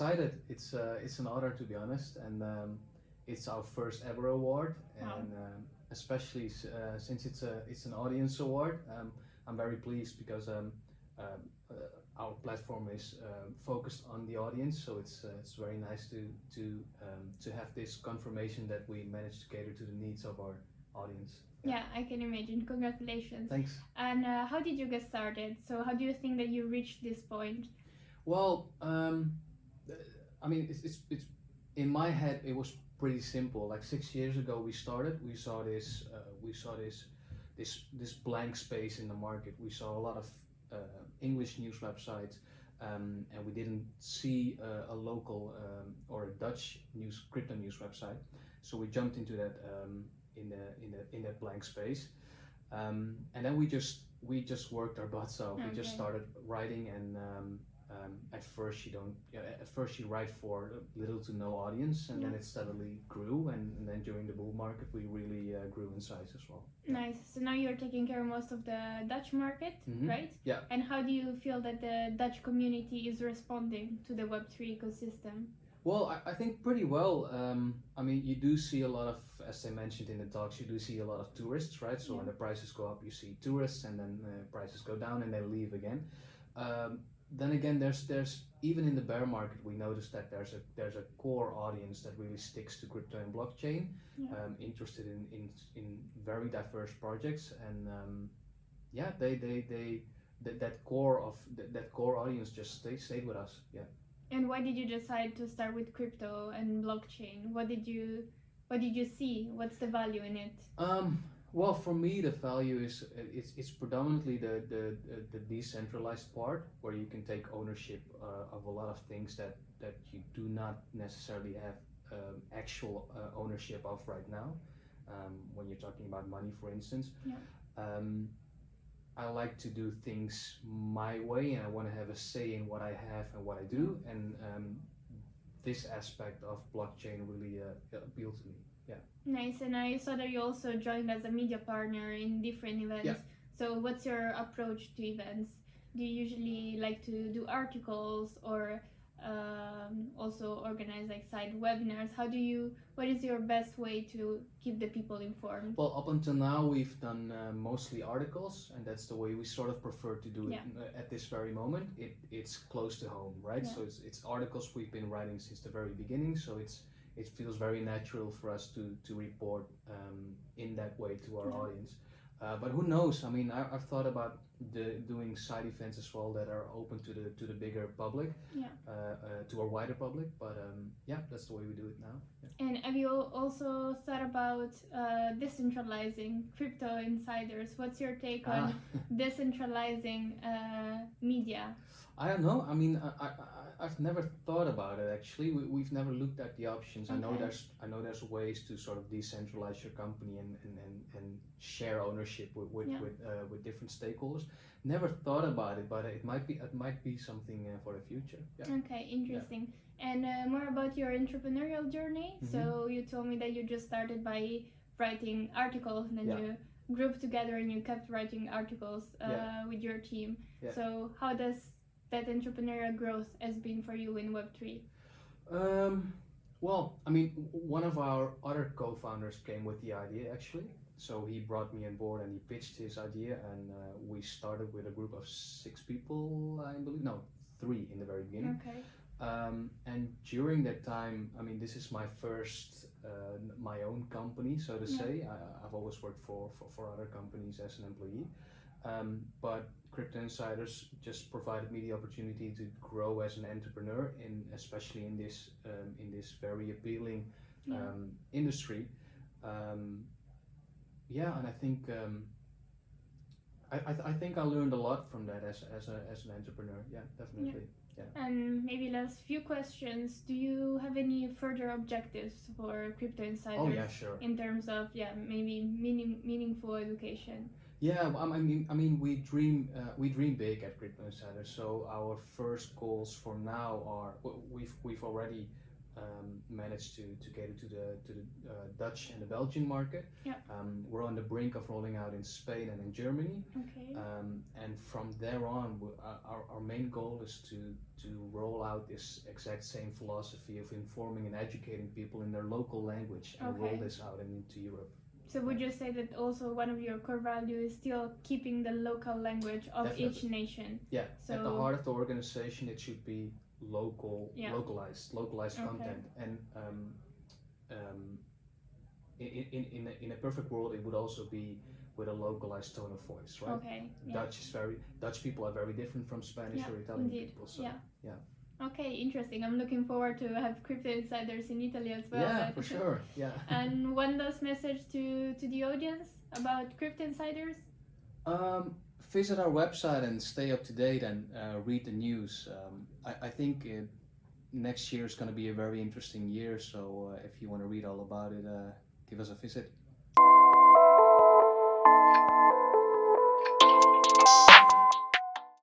excited. It's an honor to be honest, and it's our first ever award, and especially since it's an audience award. I'm very pleased because our platform is focused on the audience, so it's very nice to have this confirmation that we managed to cater to the needs of our audience. Yeah, I can imagine. Congratulations. Thanks. And how did you get started? So how do you think that you reached this point? Well, I mean, it's in my head it was pretty simple. Like 6 years ago, we started. We saw this blank space in the market. We saw a lot of English news websites, and we didn't see a local or a Dutch crypto news website. So we jumped into that in that blank space, and then we just worked our butts off. We just started writing, and at first you write for little to no audience, and then it steadily grew, and then during the bull market we really grew in size as well. Nice. So now you're taking care of most of the Dutch market, right? Yeah. And how do you feel that the Dutch community is responding to the Web3 ecosystem? Well, I think pretty well. I mean, you do see a lot of, as I mentioned in the talks, you do see a lot of tourists, right? So when the prices go up, you see tourists, and then prices go down, and they leave again. Then again, there's even in the bear market, we noticed that there's a core audience that really sticks to crypto and blockchain, interested in very diverse projects, and that core audience just stayed with us. Yeah. And why did you decide to start with crypto and blockchain? What did you see? What's the value in it? Well, for me, the value is it's predominantly the decentralized part, where you can take ownership of a lot of things that you do not necessarily have actual ownership of right now. When you're talking about money, for instance. I like to do things my way, and I want to have a say in what I have and what I do, and this aspect of blockchain really appealed to me. Yeah. Nice. And I saw that you also joined as a media partner in different events. Yeah. So what's your approach to events? Do you usually like to do articles, or also organize like side webinars? What is your best way to keep the people informed? Well, up until now we've done mostly articles, and that's the way we sort of prefer to do it at this very moment. It's close to home, right? So it's articles we've been writing since the very beginning, so it feels very natural for us to report in that way to our audience. But who knows? I mean, I've thought about doing side events as well that are open to the bigger public, to a wider public. But that's the way we do it now. Yeah. And have you also thought about decentralizing crypto insiders? What's your take on decentralizing media? I don't know. I mean, I've never thought about it actually. We've never looked at the options. Okay. I know there's ways to sort of decentralize your company and share ownership with different stakeholders. Never thought about it, but it might be something for the future. Yeah. Okay, interesting. Yeah. And more about your entrepreneurial journey. So you told me that you just started by writing articles, and then you grouped together and you kept writing articles with your team. Yeah. So how does that entrepreneurial growth has been for you in Web3? Well, I mean, one of our other co-founders came with the idea actually. So he brought me on board and he pitched his idea, and we started with a group of 6 people, I believe. No, 3 in the very beginning. Okay. And during that time, I mean, this is my first, my own company, so to say. I've always worked for other companies as an employee. But Crypto Insiders just provided me the opportunity to grow as an entrepreneur, especially in this very appealing industry. And I think I think I learned a lot from that as an entrepreneur. Yeah, definitely. Yeah. And maybe last few questions. Do you have any further objectives for Crypto Insiders? Oh yeah, sure. In terms of maybe meaningful education. Yeah, I mean, we dream big at Crypto Insiders. So our first goals for now are we've already managed to cater to the Dutch and the Belgian market. Yeah. We're on the brink of rolling out in Spain and in Germany. Okay. And from there on, our main goal is to roll out this exact same philosophy of informing and educating people in their local language and roll this out into Europe. So would you say that also one of your core values is still keeping the local language of each nation? Yeah. So at the heart of the organization, it should be localized content, and in a perfect world, it would also be with a localized tone of voice, right? Okay. Yeah. Dutch people are very different from Spanish or Italian people. So yeah. Okay, interesting. I'm looking forward to have crypto insiders in Italy as well. Yeah, for sure. Yeah. And one last message to the audience about crypto insiders? Visit our website and stay up to date and read the news. I think next year is going to be a very interesting year. So if you want to read all about it, give us a visit.